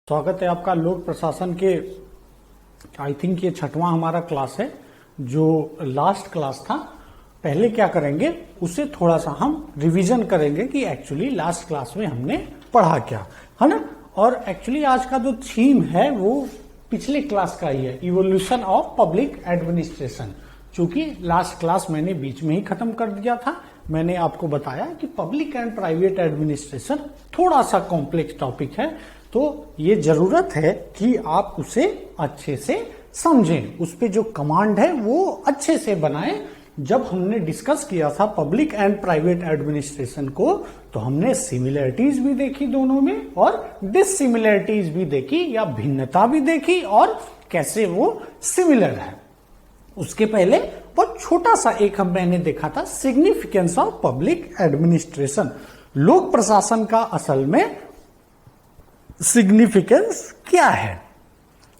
स्वागत है आपका लोक प्रशासन के। आई थिंक ये छठवां हमारा क्लास है, जो लास्ट क्लास था। पहले क्या करेंगे, उसे थोड़ा सा हम रिवीजन करेंगे कि एक्चुअली लास्ट क्लास में हमने पढ़ा क्या, है ना। और एक्चुअली आज का जो थीम है वो पिछले क्लास का ही है, इवोल्यूशन ऑफ पब्लिक एडमिनिस्ट्रेशन। चूंकि लास्ट क्लास मैंने बीच में ही खत्म कर दिया था। मैंने आपको बताया कि पब्लिक एंड प्राइवेट एडमिनिस्ट्रेशन थोड़ा सा कॉम्प्लेक्स टॉपिक है, तो ये जरूरत है कि आप उसे अच्छे से समझें, उस पे जो कमांड है वो अच्छे से बनाएं। जब हमने डिस्कस किया था पब्लिक एंड प्राइवेट एडमिनिस्ट्रेशन को, तो हमने सिमिलरिटीज भी देखी दोनों में और डिससिमिलरिटीज भी देखी, या भिन्नता भी देखी और कैसे वो सिमिलर है। उसके पहले बहुत छोटा सा एक मैंने देखा था, सिग्निफिकेंस ऑफ पब्लिक एडमिनिस्ट्रेशन। लोक प्रशासन का असल में सिग्निफिकेंस क्या है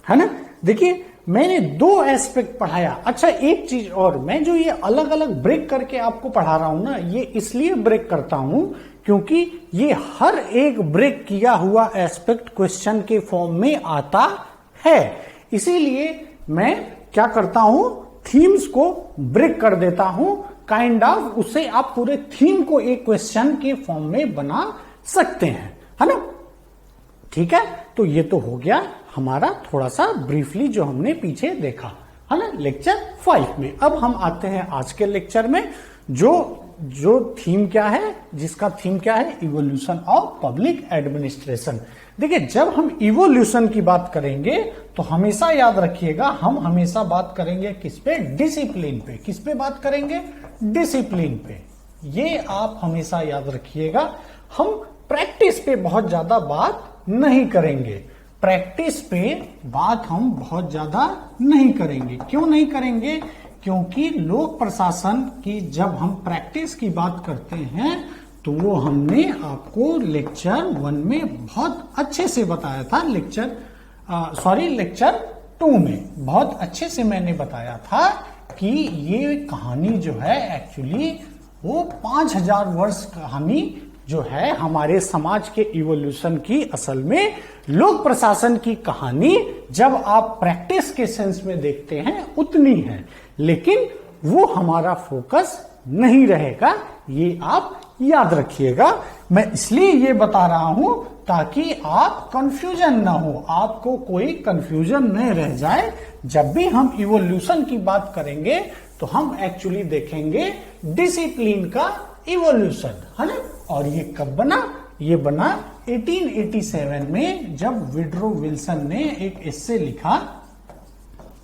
ना। देखिए, मैंने दो एस्पेक्ट पढ़ाया। अच्छा, एक चीज और, मैं जो ये अलग अलग ब्रेक करके आपको पढ़ा रहा हूं ना, ये इसलिए ब्रेक करता हूं क्योंकि ये हर एक ब्रेक किया हुआ एस्पेक्ट क्वेश्चन के फॉर्म में आता है। इसीलिए मैं क्या करता हूं, थीम्स को ब्रेक कर देता हूं, काइंड ऑफ उससे आप पूरे थीम को एक क्वेश्चन के फॉर्म में बना सकते हैं, है ना। ठीक है, तो ये तो हो गया हमारा थोड़ा सा ब्रीफली जो हमने पीछे देखा, है ना, लेक्चर 5 में। अब हम आते हैं आज के लेक्चर में, जो थीम क्या है, जिसका थीम क्या है, इवोल्यूशन ऑफ पब्लिक एडमिनिस्ट्रेशन। देखिए, जब हम इवोल्यूशन की बात करेंगे तो हमेशा याद रखिएगा, हम हमेशा बात करेंगे किस पे, डिसिप्लिन पे। किस पे बात करेंगे, डिसिप्लिन पे। ये आप हमेशा याद रखिएगा। हम प्रैक्टिस पे बहुत ज्यादा बात नहीं करेंगे, प्रैक्टिस पे बात हम बहुत ज्यादा नहीं करेंगे। क्यों नहीं करेंगे, क्योंकि लोक प्रशासन की जब हम प्रैक्टिस की बात करते हैं तो वो हमने आपको लेक्चर 1 में बहुत अच्छे से बताया था। लेक्चर 2 में बहुत अच्छे से मैंने बताया था कि ये कहानी जो है एक्चुअली वो 5000 वर्ष कहानी जो है हमारे समाज के इवोल्यूशन की, असल में लोक प्रशासन की कहानी जब आप प्रैक्टिस के सेंस में देखते हैं उतनी है, लेकिन वो हमारा फोकस नहीं रहेगा। ये आप याद रखिएगा। मैं इसलिए ये बता रहा हूं ताकि आप कंफ्यूजन ना हो, आपको कोई कंफ्यूजन न रह जाए। जब भी हम इवोल्यूशन की बात करेंगे तो हम एक्चुअली देखेंगे डिसिप्लिन का इवोल्यूशन, है ना। और ये कब बना, ये बना 1887 में, जब वुडरो विल्सन ने एक एस्से लिखा,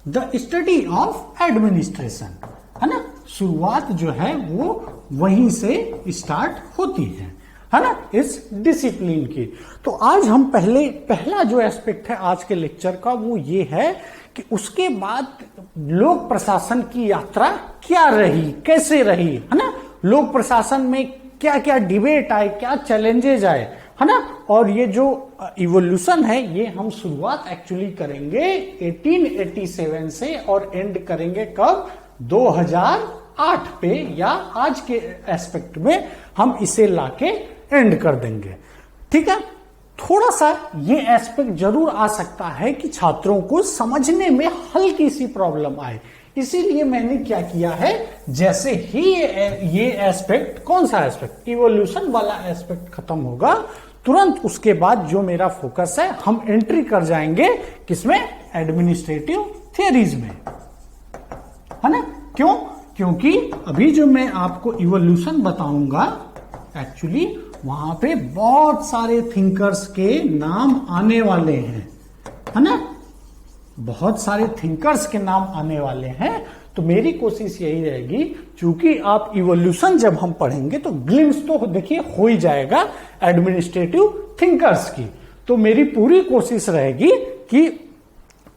द स्टडी ऑफ एडमिनिस्ट्रेशन, है ना। शुरुआत जो है वो वहीं से स्टार्ट होती है ना, इस डिसिप्लिन की। तो आज हम पहला जो एस्पेक्ट है आज के लेक्चर का वो ये है कि उसके बाद लोक प्रशासन की यात्रा क्या रही, कैसे रही, है ना। लोक प्रशासन में क्या क्या डिबेट आए, क्या चैलेंजेज आए, है ना। और ये जो इवोल्यूशन है ये हम शुरुआत एक्चुअली करेंगे 1887 से और एंड करेंगे कब, 2008 पे, या आज के एस्पेक्ट में हम इसे लाके एंड कर देंगे। ठीक है, थोड़ा सा ये एस्पेक्ट जरूर आ सकता है कि छात्रों को समझने में हल्की सी प्रॉब्लम आए, इसीलिए मैंने क्या किया है, जैसे ही ये एस्पेक्ट, कौन सा एस्पेक्ट, इवोल्यूशन वाला एस्पेक्ट खत्म होगा, तुरंत उसके बाद जो मेरा फोकस है हम एंट्री कर जाएंगे किसमें, एडमिनिस्ट्रेटिव थियरीज में, है ना। क्यों, क्योंकि अभी जो मैं आपको इवोल्यूशन बताऊंगा एक्चुअली वहां पे बहुत सारे थिंकर्स के नाम आने वाले हैं, है ना। बहुत सारे थिंकर्स के नाम आने वाले हैं। तो मेरी कोशिश यही रहेगी, चूंकि आप इवोल्यूशन जब हम पढ़ेंगे तो ग्लिम्स तो देखिए हो ही जाएगा एडमिनिस्ट्रेटिव थिंकर्स की। तो मेरी पूरी कोशिश रहेगी कि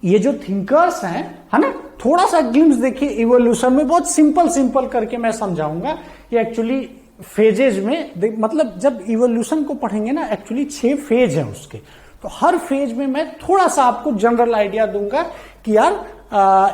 ये जो थिंकर्स हैं, है ना, थोड़ा सा ग्लिम्स देखिए इवोल्यूशन में। बहुत सिंपल करके मैं समझाऊंगा। ये एक्चुअली फेजेज में, मतलब जब इवोल्यूशन को पढ़ेंगे ना, एक्चुअली 6 फेज है उसके। तो हर फेज में मैं थोड़ा सा आपको जनरल आइडिया दूंगा कि यार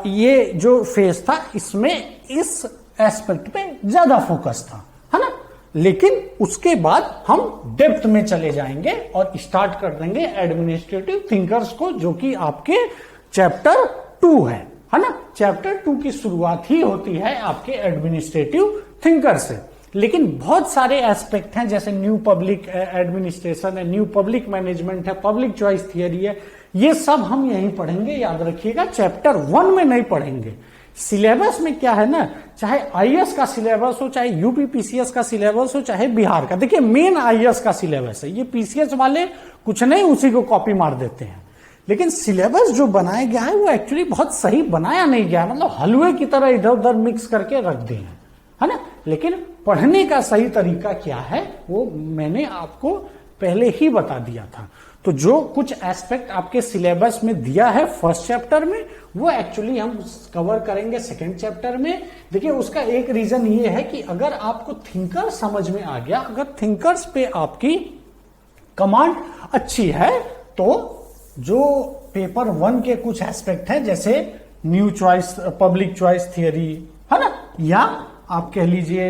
ये जो फेज था इसमें इस एस्पेक्ट पे ज्यादा फोकस था, है ना। लेकिन उसके बाद हम डेप्थ में चले जाएंगे और स्टार्ट कर देंगे एडमिनिस्ट्रेटिव थिंकर्स को, जो कि आपके चैप्टर 2 है ना। चैप्टर 2 की शुरुआत ही होती है आपके एडमिनिस्ट्रेटिव थिंकर से। लेकिन बहुत सारे एस्पेक्ट हैं, जैसे न्यू पब्लिक एडमिनिस्ट्रेशन है, न्यू पब्लिक मैनेजमेंट है, पब्लिक चॉइस थियरी है, ये सब हम यहीं पढ़ेंगे, याद रखिएगा। चैप्टर 1 में नहीं पढ़ेंगे। सिलेबस में क्या है ना, चाहे आईएएस का सिलेबस हो, चाहे यूपीपीसीएस का सिलेबस हो, चाहे बिहार का, देखिए मेन आईएएस का सिलेबस है। ये पीसीएस वाले कुछ नहीं उसी को कॉपी मार देते हैं, लेकिन सिलेबस जो बनाया गया है वो एक्चुअली बहुत सही बनाया नहीं गया, मतलब हलवे की तरह इधर उधर मिक्स करके रख दिए हैं, है ना। लेकिन पढ़ने का सही तरीका क्या है वो मैंने आपको पहले ही बता दिया था। तो जो कुछ एस्पेक्ट आपके सिलेबस में दिया है फर्स्ट चैप्टर में, वो एक्चुअली हम कवर करेंगे सेकंड चैप्टर में। देखिए उसका एक रीजन ये है कि अगर आपको थिंकर समझ में आ गया, अगर थिंकर्स पे आपकी कमांड अच्छी है, तो जो पेपर 1 के कुछ एस्पेक्ट है, जैसे new choice public choice theory, है ना, या आप कह लीजिए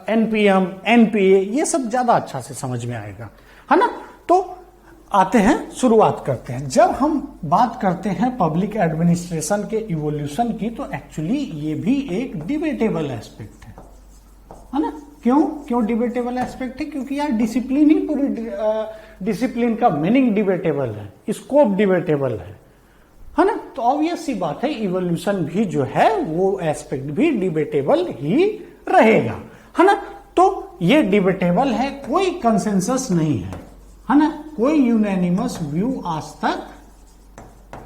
एनपीएम, एनपीए, ये सब ज्यादा अच्छा से समझ में आएगा, है ना। तो आते हैं, शुरुआत करते हैं। जब हम बात करते हैं पब्लिक एडमिनिस्ट्रेशन के इवोल्यूशन की, तो एक्चुअली ये भी एक डिबेटेबल एस्पेक्ट है ना। क्यों डिबेटेबल एस्पेक्ट है? क्योंकि यार डिसिप्लिन ही पूरी, डिसिप्लिन का मीनिंग डिबेटेबल है, स्कोप डिबेटेबल है ना। तो ऑब्वियस सी बात है इवोल्यूशन भी जो है वो एस्पेक्ट भी डिबेटेबल ही रहेगा, है ना। तो ये डिबेटेबल है, कोई कंसेंसस नहीं है ना, कोई यूनैनिमस व्यू आज तक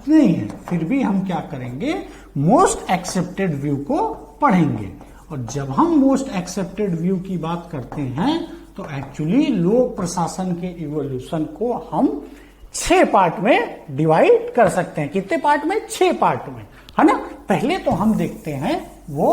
नहीं है। फिर भी हम क्या करेंगे, मोस्ट एक्सेप्टेड व्यू को पढ़ेंगे। और जब हम मोस्ट एक्सेप्टेड व्यू की बात करते हैं तो एक्चुअली लोक प्रशासन के इवोल्यूशन को हम 6 पार्ट में डिवाइड कर सकते हैं। कितने पार्ट में? 6 पार्ट में, है ना। पहले तो हम देखते हैं वो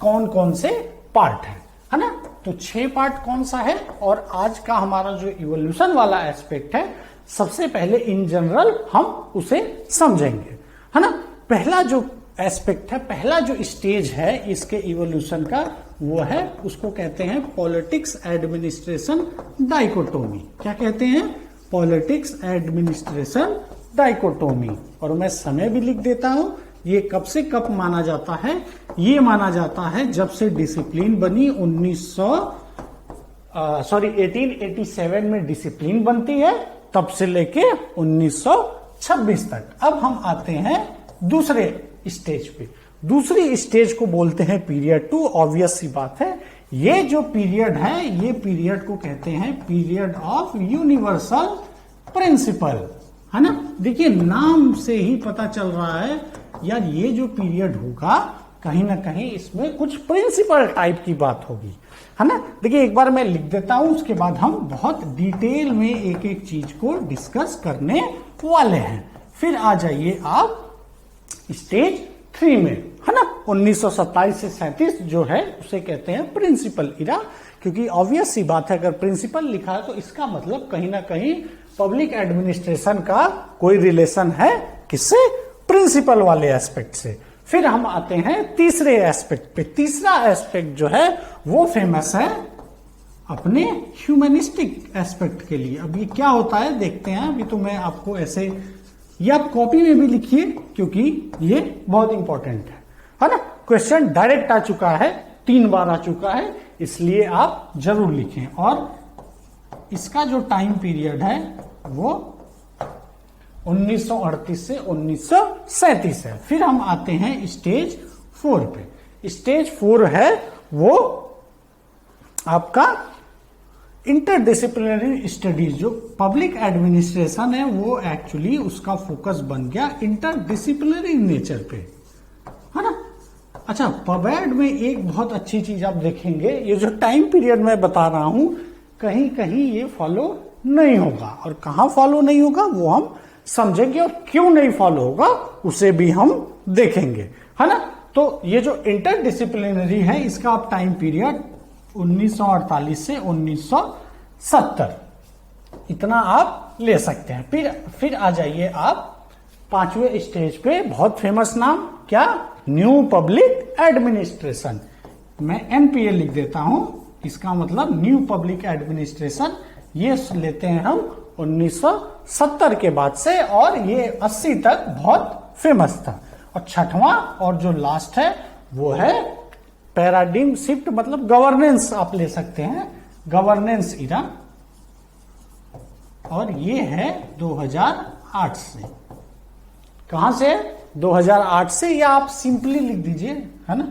कौन कौन से पार्ट है ना। तो 6 पार्ट कौन सा है, और आज का हमारा जो इवोल्यूशन वाला एस्पेक्ट है, सबसे पहले इन जनरल हम उसे समझेंगे, है ना। पहला जो एस्पेक्ट है, पहला जो स्टेज है इसके इवोल्यूशन का, वो है, उसको कहते हैं पॉलिटिक्स एडमिनिस्ट्रेशन डाइकोटोमी। क्या कहते हैं? Politics administration dichotomy. और मैं समय भी लिख देता हूं, ये कब से कब माना जाता है? ये माना जाता है जब से डिसिप्लिन बनी 1887 में डिसिप्लिन बनती है, तब से लेके 1926 तक। अब हम आते हैं दूसरे स्टेज पे। दूसरी स्टेज को बोलते हैं पीरियड 2। ऑब्वियस सी बात है, ये जो पीरियड है, ये पीरियड को कहते हैं पीरियड ऑफ यूनिवर्सल प्रिंसिपल, है ना। देखिए नाम से ही पता चल रहा है यार, ये जो पीरियड होगा कहीं ना कहीं इसमें कुछ प्रिंसिपल टाइप की बात होगी, है ना। देखिए एक बार मैं लिख देता हूं, उसके बाद हम बहुत डिटेल में एक एक चीज को डिस्कस करने वाले हैं। फिर आ जाइए आप स्टेज 3 में, है ना। 1927 से 37 जो है उसे कहते हैं प्रिंसिपल इरा, क्योंकि ऑब्वियस सी बात है, अगर प्रिंसिपल लिखा है तो इसका मतलब कहीं ना कहीं पब्लिक एडमिनिस्ट्रेशन का कोई रिलेशन है, किससे? प्रिंसिपल वाले एस्पेक्ट से। फिर हम आते हैं तीसरे एस्पेक्ट पे। तीसरा एस्पेक्ट जो है वो फेमस है अपने ह्यूमनिस्टिक एस्पेक्ट के लिए। अब ये क्या होता है देखते हैं। अभी तो मैं आपको ऐसे, ये आप कॉपी में भी लिखिए क्योंकि ये बहुत इंपॉर्टेंट है ना। क्वेश्चन डायरेक्ट आ चुका है, 3 बार आ चुका है, इसलिए आप जरूर लिखें। और इसका जो टाइम पीरियड है वो 1938 से 1937 है। फिर हम आते हैं स्टेज 4 पे। स्टेज 4 है वो आपका इंटरडिसिप्लिनरी स्टडीज। जो पब्लिक एडमिनिस्ट्रेशन है वो एक्चुअली उसका फोकस बन गया इंटरडिसिप्लिनरी नेचर पे, है ना। अच्छा, पबैड में एक बहुत अच्छी चीज आप देखेंगे, ये जो टाइम पीरियड मैं बता रहा हूं कहीं कहीं ये फॉलो नहीं होगा, और कहां फॉलो नहीं होगा वो हम समझेंगे, और क्यों नहीं फॉलो होगा उसे भी हम देखेंगे, है ना। तो ये जो इंटरडिसिप्लिनरी है इसका आप टाइम पीरियड 1948 से 1970 इतना आप ले सकते हैं। फिर आ जाइए आप 5वें स्टेज पे। बहुत फेमस नाम, क्या? New public administration. मैं NPA लिख देता हूं, इसका मतलब न्यू पब्लिक एडमिनिस्ट्रेशन। ये लेते हैं हम 1970 के बाद से, और ये 80 तक बहुत फेमस था। और छठवां और जो लास्ट है वो है पैराडिम शिफ्ट, मतलब गवर्नेंस आप ले सकते हैं, गवर्नेंस इरा, और ये है 2008 से। कहां से? 2008 से, या आप सिंपली लिख दीजिए, है ना,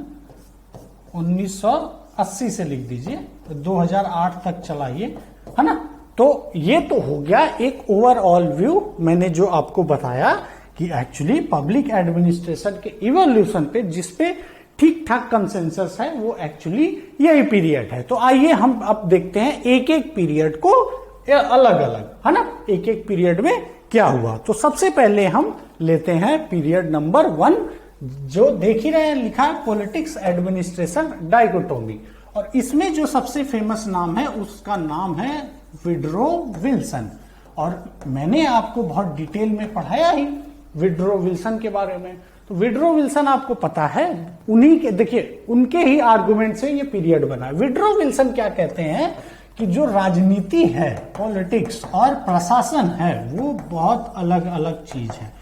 1980 से लिख दीजिए, तो 2008 तक चला ये, है ना। तो ये तो हो गया एक ओवरऑल व्यू, मैंने जो आपको बताया कि एक्चुअली पब्लिक एडमिनिस्ट्रेशन के इवोल्यूशन पे जिसपे ठीक ठाक कंसेंसस है वो एक्चुअली यही पीरियड है। तो आइए हम अब देखते हैं एक एक पीरियड को अलग अलग, है ना, एक एक पीरियड में क्या हुआ। तो सबसे पहले हम लेते हैं पीरियड नंबर 1, जो देख ही रहे हैं, लिखा है पॉलिटिक्स एडमिनिस्ट्रेशन डाइकोटोमी। और इसमें जो सबसे फेमस नाम है उसका नाम है विड्रो विल्सन। और मैंने आपको बहुत डिटेल में पढ़ाया ही विड्रो विल्सन के बारे में। तो विड्रो विल्सन आपको पता है, उन्हीं के, देखिए उनके ही आर्गुमेंट से ये पीरियड बना है। विड्रो विल्सन क्या कहते हैं कि जो राजनीति है, पॉलिटिक्स और प्रशासन है, वो बहुत अलग अलग चीज है,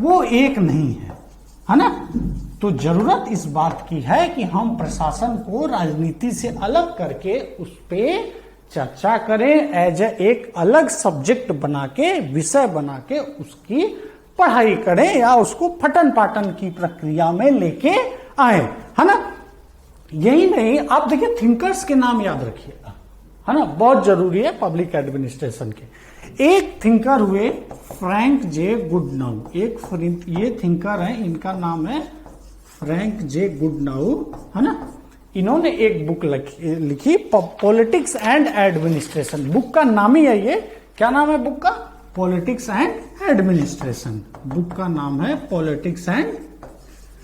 वो एक नहीं है ना। तो जरूरत इस बात की है कि हम प्रशासन को राजनीति से अलग करके उस पर चर्चा करें, एज एक अलग सब्जेक्ट बना के, विषय बना के उसकी पढ़ाई करें, या उसको फटन पाटन की प्रक्रिया में लेके आए, है ना। यही नहीं, आप देखिए थिंकर्स के नाम याद रखिएगा, है ना, बहुत जरूरी है पब्लिक एडमिनिस्ट्रेशन के। एक थिंकर हुए फ्रैंक जे गुडनाउ, ये थिंकर है, इनका नाम है फ्रैंक जे गुडनाउ, है ना। इन्होंने एक बुक लिखी पॉलिटिक्स एंड एडमिनिस्ट्रेशन। बुक का नाम ही है ये, क्या नाम है बुक का? Politics and administration. बुक का नाम है पॉलिटिक्स एंड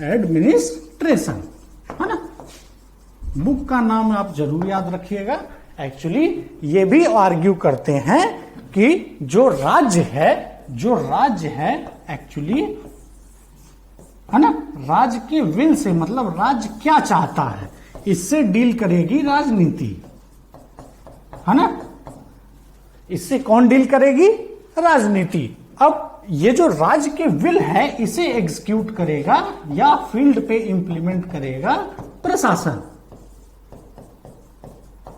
एडमिनिस्ट्रेशन, है ना। बुक का नाम आप जरूर याद रखिएगा। एक्चुअली ये भी आर्ग्यू करते हैं कि जो राज्य है एक्चुअली, है ना, राज्य के विल से, मतलब राज्य क्या चाहता है, इससे डील करेगी राजनीति, है ना। इससे कौन डील करेगी? राजनीति। अब ये जो राज्य के विल है, इसे एग्जीक्यूट करेगा या फील्ड पे इंप्लीमेंट करेगा प्रशासन।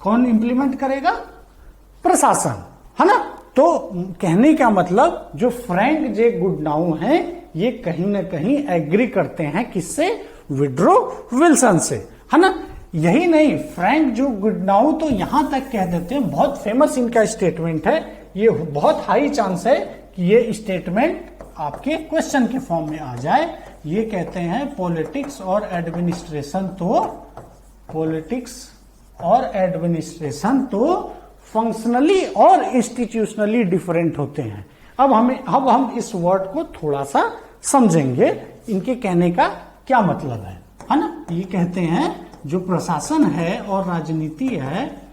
कौन इंप्लीमेंट करेगा? प्रशासन, है ना। तो कहने का मतलब जो फ्रैंक जे गुडनाउ हैं, ये कहीं ना कहीं एग्री करते हैं किससे? विड्रो विल्सन से, है ना। यही नहीं, फ्रैंक जो गुडनाउ तो यहां तक कह देते हैं, बहुत फेमस इनका स्टेटमेंट है, ये बहुत हाई चांस है कि ये स्टेटमेंट आपके क्वेश्चन के फॉर्म में आ जाए। ये कहते हैं पॉलिटिक्स और एडमिनिस्ट्रेशन तो फंक्शनली और इंस्टीट्यूशनली डिफरेंट होते हैं। अब हम इस वर्ड को थोड़ा सा समझेंगे, इनके कहने का क्या मतलब है ना। ये कहते हैं जो प्रशासन है और राजनीति है,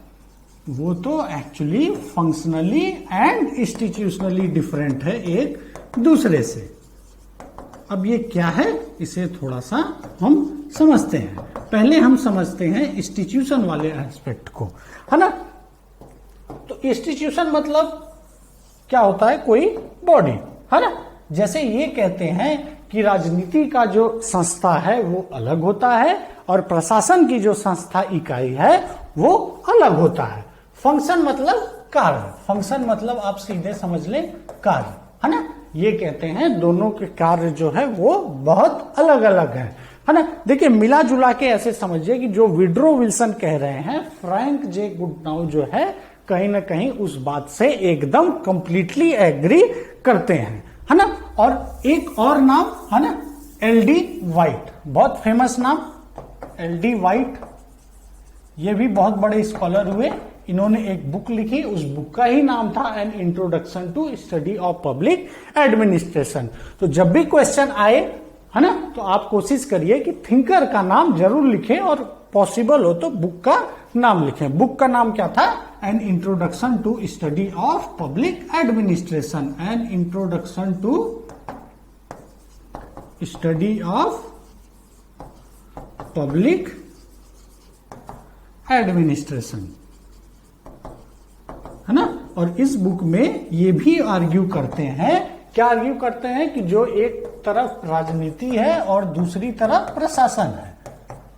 वो तो actually functionally and institutionally different है एक दूसरे से। अब ये क्या है, इसे थोड़ा सा हम समझते हैं। पहले हम समझते हैं इंस्टीट्यूशन वाले एस्पेक्ट को, है ना। तो इंस्टीट्यूशन मतलब क्या होता है? कोई बॉडी, है ना। जैसे ये कहते हैं कि राजनीति का जो संस्था है वो अलग होता है और प्रशासन की जो संस्था इकाई है वो अलग होता है। फंक्शन मतलब कार्य, फंक्शन मतलब आप सीधे समझ लें कार्य, है ना। ये कहते हैं दोनों के कार्य जो है वो बहुत अलग अलग है ना। देखिए मिला जुला के ऐसे समझिए कि जो विड्रो विल्सन कह रहे हैं, फ्रैंक जे गुडनाउ जो है कहीं ना कहीं उस बात से एकदम कंप्लीटली एग्री करते हैं, है ना। और एक और नाम है ना, एलडी वाइट, बहुत फेमस नाम एलडी वाइट। ये भी बहुत बड़े स्कॉलर हुए, इन्होंने एक बुक लिखी, उस बुक का ही नाम था an introduction to study of public administration. तो जब भी क्वेश्चन आए, है ना, तो आप कोशिश करिए कि थिंकर का नाम जरूर लिखें और पॉसिबल हो तो बुक का नाम लिखें। बुक का नाम क्या था? An introduction to study of public administration, an introduction to study of public administration, है ना। और इस बुक में ये भी आर्ग्यू करते हैं, क्या आर्ग्यू करते हैं कि जो एक तरफ राजनीति है और दूसरी तरफ प्रशासन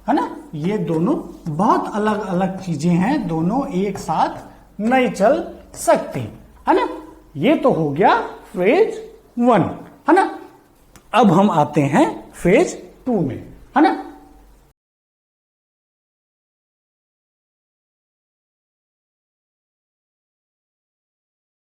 है ना, ये दोनों बहुत अलग अलग चीजें हैं, दोनों एक साथ नहीं चल सकती, है ना। ये तो हो गया फेज 1, है ना। अब हम आते हैं फेज 2 में।